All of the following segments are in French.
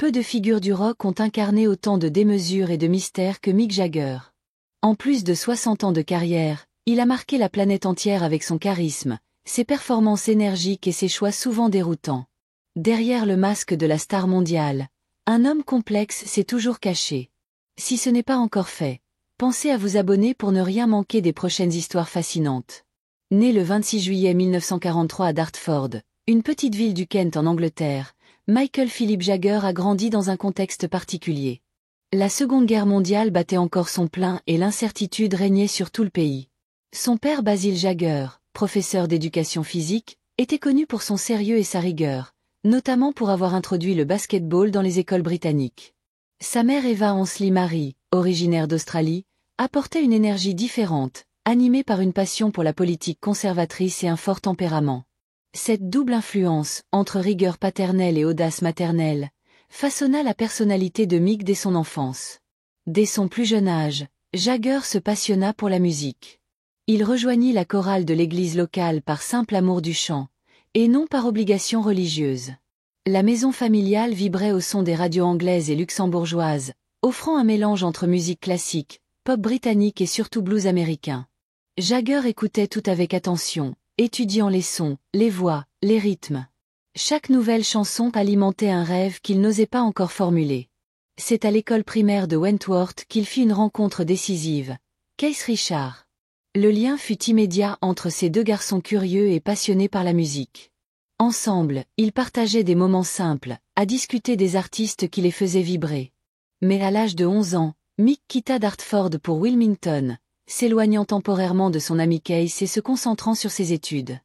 peu de figures du rock ont incarné autant de démesure et de mystère que Mick Jagger. En plus de 60 ans de carrière, il a marqué la planète entière avec son charisme, ses performances énergiques et ses choix souvent déroutants. Derrière le masque de la star mondiale, un homme complexe s'est toujours caché. Si ce n'est pas encore fait, pensez à vous abonner pour ne rien manquer des prochaines histoires fascinantes. Né le 26 juillet 1943 à Dartford, une petite ville du Kent en Angleterre, Michael Philip Jagger a grandi dans un contexte particulier. La Seconde Guerre mondiale battait encore son plein et l'incertitude régnait sur tout le pays. Son père Basil Jagger, professeur d'éducation physique, était connu pour son sérieux et sa rigueur, notamment pour avoir introduit le basket-ball dans les écoles britanniques. Sa mère Eva Ansley Marie, originaire d'Australie, apportait une énergie différente, animée par une passion pour la politique conservatrice et un fort tempérament. Cette double influence, entre rigueur paternelle et audace maternelle, façonna la personnalité de Mick dès son enfance. Dès son plus jeune âge, Jagger se passionna pour la musique. Il rejoignit la chorale de l'église locale par simple amour du chant, et non par obligation religieuse. La maison familiale vibrait au son des radios anglaises et luxembourgeoises, offrant un mélange entre musique classique, pop britannique et surtout blues américain. Jagger écoutait tout avec attention, étudiant les sons, les voix, les rythmes. Chaque nouvelle chanson alimentait un rêve qu'il n'osait pas encore formuler. C'est à l'école primaire de Wentworth qu'il fit une rencontre décisive, Keith Richards. Le lien fut immédiat entre ces deux garçons curieux et passionnés par la musique. Ensemble, ils partageaient des moments simples, à discuter des artistes qui les faisaient vibrer. Mais à l'âge de 11 ans, Mick quitta Dartford pour Wilmington, s'éloignant temporairement de son ami Keith et se concentrant sur ses études.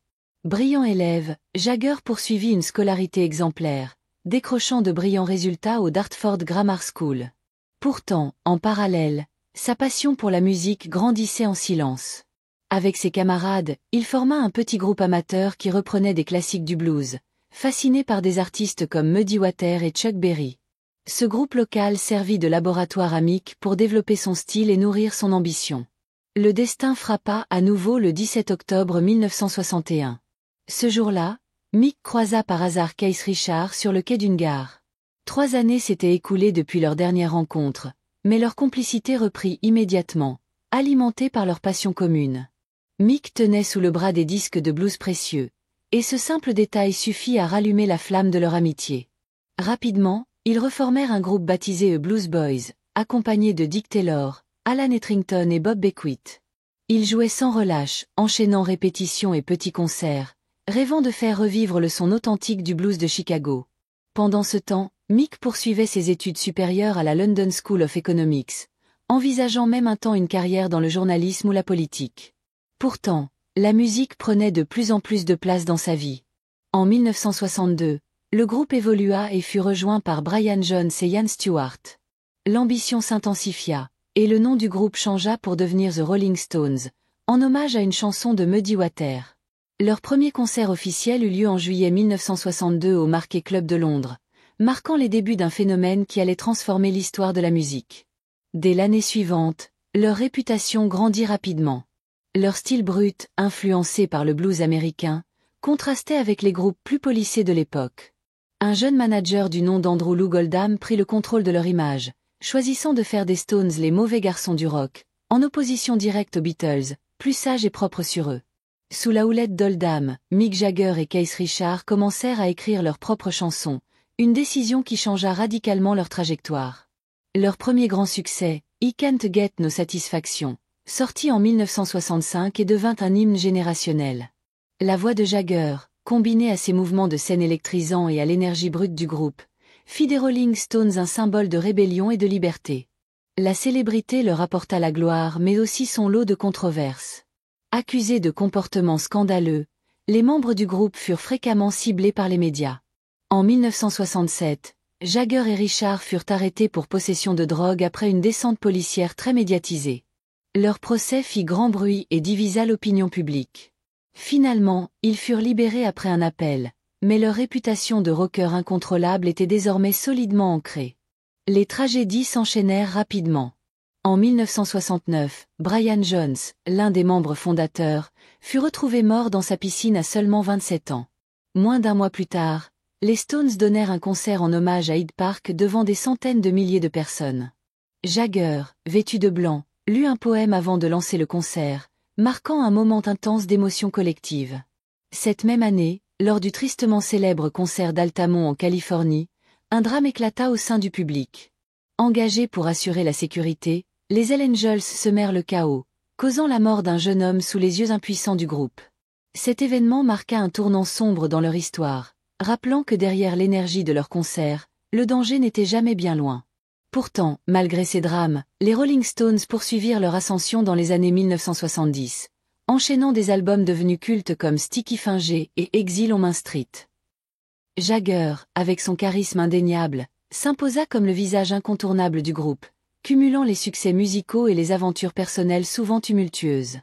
Brillant élève, Jagger poursuivit une scolarité exemplaire, décrochant de brillants résultats au Dartford Grammar School. Pourtant, en parallèle, sa passion pour la musique grandissait en silence. Avec ses camarades, il forma un petit groupe amateur qui reprenait des classiques du blues, fasciné par des artistes comme Muddy Waters et Chuck Berry. Ce groupe local servit de laboratoire à Mick pour développer son style et nourrir son ambition. Le destin frappa à nouveau le 17 octobre 1961. Ce jour-là, Mick croisa par hasard Keith Richards sur le quai d'une gare. 3 années s'étaient écoulées depuis leur dernière rencontre, mais leur complicité reprit immédiatement, alimentée par leur passion commune. Mick tenait sous le bras des disques de blues précieux, et ce simple détail suffit à rallumer la flamme de leur amitié. Rapidement, ils reformèrent un groupe baptisé The Blues Boys, accompagné de Dick Taylor, Alan Etherington et Bob Beckwith. Ils jouaient sans relâche, enchaînant répétitions et petits concerts, rêvant de faire revivre le son authentique du blues de Chicago. Pendant ce temps, Mick poursuivait ses études supérieures à la London School of Economics, envisageant même un temps une carrière dans le journalisme ou la politique. Pourtant, la musique prenait de plus en plus de place dans sa vie. En 1962, le groupe évolua et fut rejoint par Brian Jones et Ian Stewart. L'ambition s'intensifia, et le nom du groupe changea pour devenir The Rolling Stones, en hommage à une chanson de Muddy Waters. Leur premier concert officiel eut lieu en juillet 1962 au Marquee Club de Londres, marquant les débuts d'un phénomène qui allait transformer l'histoire de la musique. Dès l'année suivante, leur réputation grandit rapidement. Leur style brut, influencé par le blues américain, contrastait avec les groupes plus polissés de l'époque. Un jeune manager du nom d'Andrew Loog Oldham prit le contrôle de leur image, choisissant de faire des Stones les mauvais garçons du rock, en opposition directe aux Beatles, plus sages et propres sur eux. Sous la houlette d'Oldham, Mick Jagger et Keith Richards commencèrent à écrire leurs propres chansons, une décision qui changea radicalement leur trajectoire. Leur premier grand succès, I Can't Get No Satisfaction, sorti en 1965 et devint un hymne générationnel. La voix de Jagger, combinée à ses mouvements de scène électrisants et à l'énergie brute du groupe, fit des Rolling Stones un symbole de rébellion et de liberté. La célébrité leur apporta la gloire mais aussi son lot de controverses. Accusés de comportements scandaleux, les membres du groupe furent fréquemment ciblés par les médias. En 1967, Jagger et Richards furent arrêtés pour possession de drogue après une descente policière très médiatisée. Leur procès fit grand bruit et divisa l'opinion publique. Finalement, ils furent libérés après un appel, mais leur réputation de rockers incontrôlables était désormais solidement ancrée. Les tragédies s'enchaînèrent rapidement. En 1969, Brian Jones, l'un des membres fondateurs, fut retrouvé mort dans sa piscine à seulement 27 ans. Moins d'un mois plus tard, les Stones donnèrent un concert en hommage à Hyde Park devant des centaines de milliers de personnes. Jagger, vêtu de blanc, lut un poème avant de lancer le concert, marquant un moment intense d'émotion collective. Cette même année, lors du tristement célèbre concert d'Altamont en Californie, un drame éclata au sein du public. Engagés pour assurer la sécurité, les Hells Angels semèrent le chaos, causant la mort d'un jeune homme sous les yeux impuissants du groupe. Cet événement marqua un tournant sombre dans leur histoire, rappelant que derrière l'énergie de leur concert, le danger n'était jamais bien loin. Pourtant, malgré ces drames, les Rolling Stones poursuivirent leur ascension dans les années 1970, enchaînant des albums devenus cultes comme Sticky Fingers et Exile on Main Street. Jagger, avec son charisme indéniable, s'imposa comme le visage incontournable du groupe, cumulant les succès musicaux et les aventures personnelles souvent tumultueuses.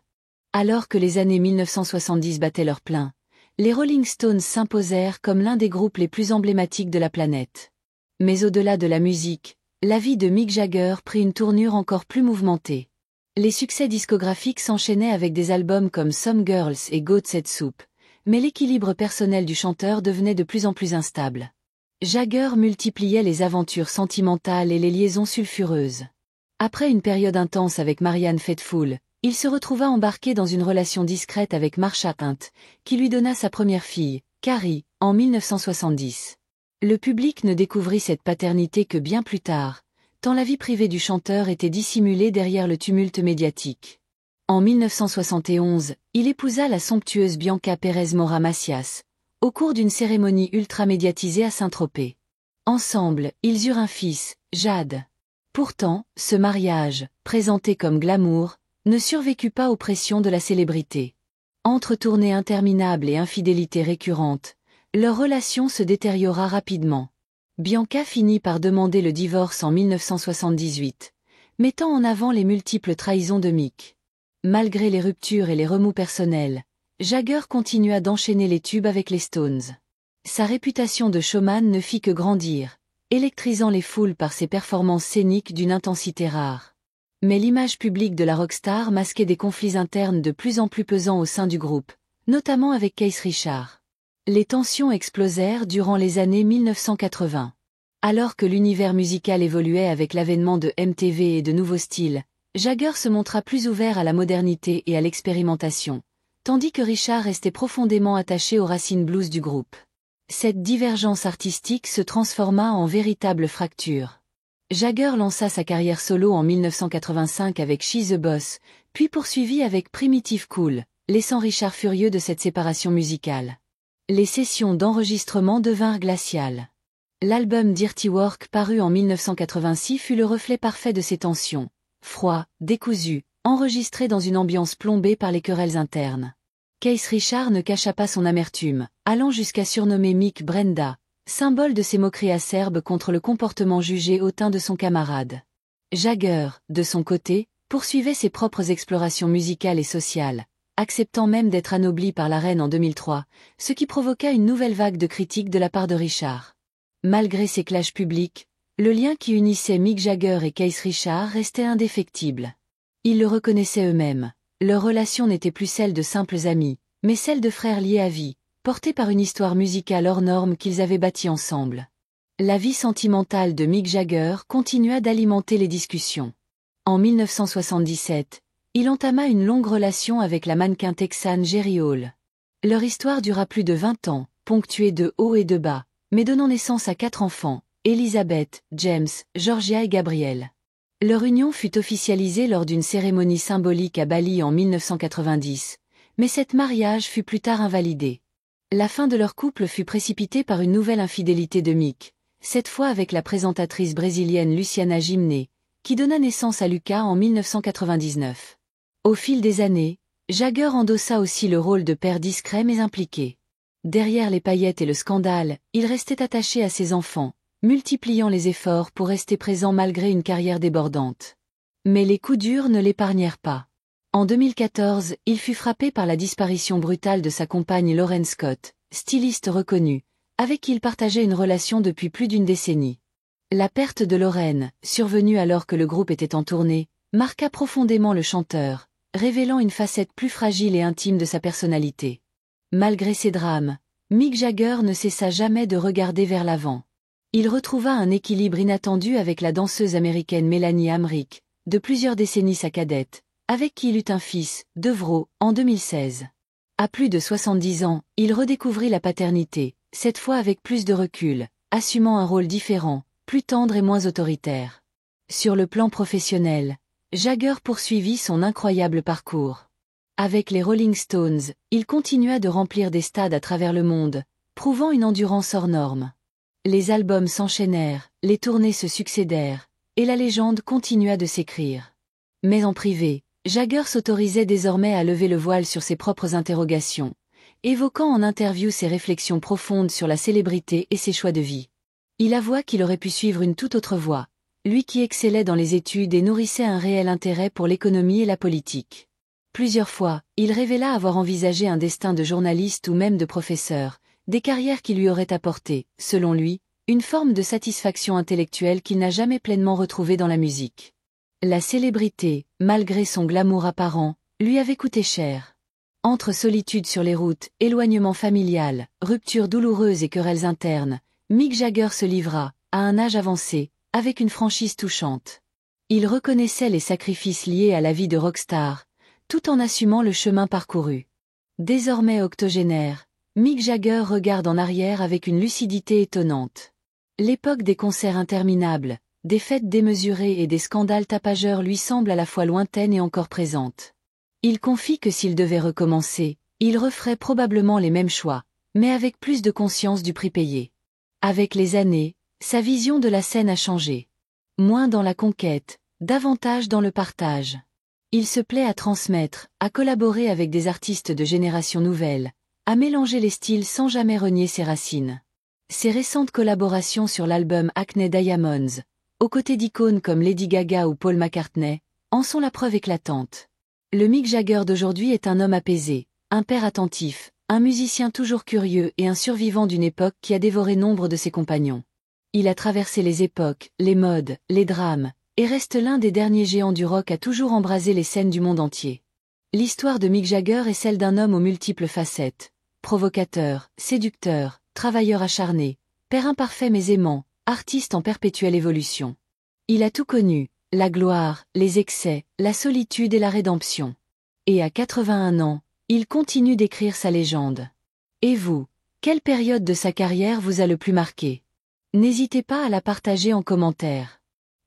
Alors que les années 1970 battaient leur plein, les Rolling Stones s'imposèrent comme l'un des groupes les plus emblématiques de la planète. Mais au-delà de la musique, la vie de Mick Jagger prit une tournure encore plus mouvementée. Les succès discographiques s'enchaînaient avec des albums comme Some Girls et Goat's Head Soup, mais l'équilibre personnel du chanteur devenait de plus en plus instable. Jagger multipliait les aventures sentimentales et les liaisons sulfureuses. Après une période intense avec Marianne Faithfull, il se retrouva embarqué dans une relation discrète avec Marsha Hunt, qui lui donna sa première fille, Carrie, en 1970. Le public ne découvrit cette paternité que bien plus tard, tant la vie privée du chanteur était dissimulée derrière le tumulte médiatique. En 1971, il épousa la somptueuse Bianca Pérez Mora Macias, au cours d'une cérémonie ultra médiatisée à Saint-Tropez. Ensemble, ils eurent un fils, Jade. Pourtant, ce mariage, présenté comme glamour, ne survécut pas aux pressions de la célébrité. Entre tournées interminables et infidélités récurrentes, leur relation se détériora rapidement. Bianca finit par demander le divorce en 1978, mettant en avant les multiples trahisons de Mick. Malgré les ruptures et les remous personnels, Jagger continua d'enchaîner les tubes avec les Stones. Sa réputation de showman ne fit que grandir, électrisant les foules par ses performances scéniques d'une intensité rare. Mais l'image publique de la rockstar masquait des conflits internes de plus en plus pesants au sein du groupe, notamment avec Keith Richards. Les tensions explosèrent durant les années 1980. Alors que l'univers musical évoluait avec l'avènement de MTV et de nouveaux styles, Jagger se montra plus ouvert à la modernité et à l'expérimentation, tandis que Richard restait profondément attaché aux racines blues du groupe. Cette divergence artistique se transforma en véritable fracture. Jagger lança sa carrière solo en 1985 avec She's the Boss, puis poursuivit avec Primitive Cool, laissant Richard furieux de cette séparation musicale. Les sessions d'enregistrement devinrent glaciales. L'album Dirty Work paru en 1986 fut le reflet parfait de ces tensions, froid, décousu, enregistré dans une ambiance plombée par les querelles internes. Keith Richards ne cacha pas son amertume, allant jusqu'à surnommer Mick Brenda, symbole de ses moqueries acerbes contre le comportement jugé hautain de son camarade. Jagger, de son côté, poursuivait ses propres explorations musicales et sociales, acceptant même d'être anobli par la reine en 2003, ce qui provoqua une nouvelle vague de critiques de la part de Richard. Malgré ces clashs publics, le lien qui unissait Mick Jagger et Keith Richards restait indéfectible. Ils le reconnaissaient eux-mêmes, leur relation n'était plus celle de simples amis, mais celle de frères liés à vie, portés par une histoire musicale hors norme qu'ils avaient bâtie ensemble. La vie sentimentale de Mick Jagger continua d'alimenter les discussions. En 1977, il entama une longue relation avec la mannequin texane Jerry Hall. Leur histoire dura plus de 20 ans, ponctuée de hauts et de bas, mais donnant naissance à 4 enfants, Elizabeth, James, Georgia et Gabriel. Leur union fut officialisée lors d'une cérémonie symbolique à Bali en 1990, mais cet mariage fut plus tard invalidé. La fin de leur couple fut précipitée par une nouvelle infidélité de Mick, cette fois avec la présentatrice brésilienne Luciana Gimenez, qui donna naissance à Lucas en 1999. Au fil des années, Jagger endossa aussi le rôle de père discret mais impliqué. Derrière les paillettes et le scandale, il restait attaché à ses enfants, multipliant les efforts pour rester présent malgré une carrière débordante. Mais les coups durs ne l'épargnèrent pas. En 2014, il fut frappé par la disparition brutale de sa compagne Lauren Scott, styliste reconnue, avec qui il partageait une relation depuis plus d'une décennie. La perte de Lauren, survenue alors que le groupe était en tournée, marqua profondément le chanteur, révélant une facette plus fragile et intime de sa personnalité. Malgré ces drames, Mick Jagger ne cessa jamais de regarder vers l'avant. Il retrouva un équilibre inattendu avec la danseuse américaine Mélanie Hamrick, de plusieurs décennies sa cadette, avec qui il eut un fils, Devro, en 2016. À plus de 70 ans, il redécouvrit la paternité, cette fois avec plus de recul, assumant un rôle différent, plus tendre et moins autoritaire. Sur le plan professionnel, Jagger poursuivit son incroyable parcours. Avec les Rolling Stones, il continua de remplir des stades à travers le monde, prouvant une endurance hors norme. Les albums s'enchaînèrent, les tournées se succédèrent, et la légende continua de s'écrire. Mais en privé, Jagger s'autorisait désormais à lever le voile sur ses propres interrogations, évoquant en interview ses réflexions profondes sur la célébrité et ses choix de vie. Il avoua qu'il aurait pu suivre une toute autre voie, lui qui excellait dans les études et nourrissait un réel intérêt pour l'économie et la politique. Plusieurs fois, il révéla avoir envisagé un destin de journaliste ou même de professeur, des carrières qui lui auraient apporté, selon lui, une forme de satisfaction intellectuelle qu'il n'a jamais pleinement retrouvée dans la musique. La célébrité, malgré son glamour apparent, lui avait coûté cher. Entre solitude sur les routes, éloignement familial, ruptures douloureuses et querelles internes, Mick Jagger se livra, à un âge avancé, avec une franchise touchante. Il reconnaissait les sacrifices liés à la vie de rockstar, tout en assumant le chemin parcouru. Désormais octogénaire, Mick Jagger regarde en arrière avec une lucidité étonnante. L'époque des concerts interminables, des fêtes démesurées et des scandales tapageurs lui semble à la fois lointaine et encore présente. Il confie que s'il devait recommencer, il referait probablement les mêmes choix, mais avec plus de conscience du prix payé. Avec les années, sa vision de la scène a changé. Moins dans la conquête, davantage dans le partage. Il se plaît à transmettre, à collaborer avec des artistes de génération nouvelle, à mélanger les styles sans jamais renier ses racines. Ses récentes collaborations sur l'album Acne Diamonds, aux côtés d'icônes comme Lady Gaga ou Paul McCartney, en sont la preuve éclatante. Le Mick Jagger d'aujourd'hui est un homme apaisé, un père attentif, un musicien toujours curieux et un survivant d'une époque qui a dévoré nombre de ses compagnons. Il a traversé les époques, les modes, les drames, et reste l'un des derniers géants du rock à toujours embraser les scènes du monde entier. L'histoire de Mick Jagger est celle d'un homme aux multiples facettes, provocateur, séducteur, travailleur acharné, père imparfait mais aimant, artiste en perpétuelle évolution. Il a tout connu, la gloire, les excès, la solitude et la rédemption. Et à 81 ans, il continue d'écrire sa légende. Et vous, quelle période de sa carrière vous a le plus marqué? N'hésitez pas à la partager en commentaire.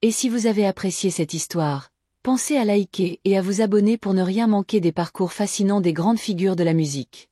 Et si vous avez apprécié cette histoire, pensez à liker et à vous abonner pour ne rien manquer des parcours fascinants des grandes figures de la musique.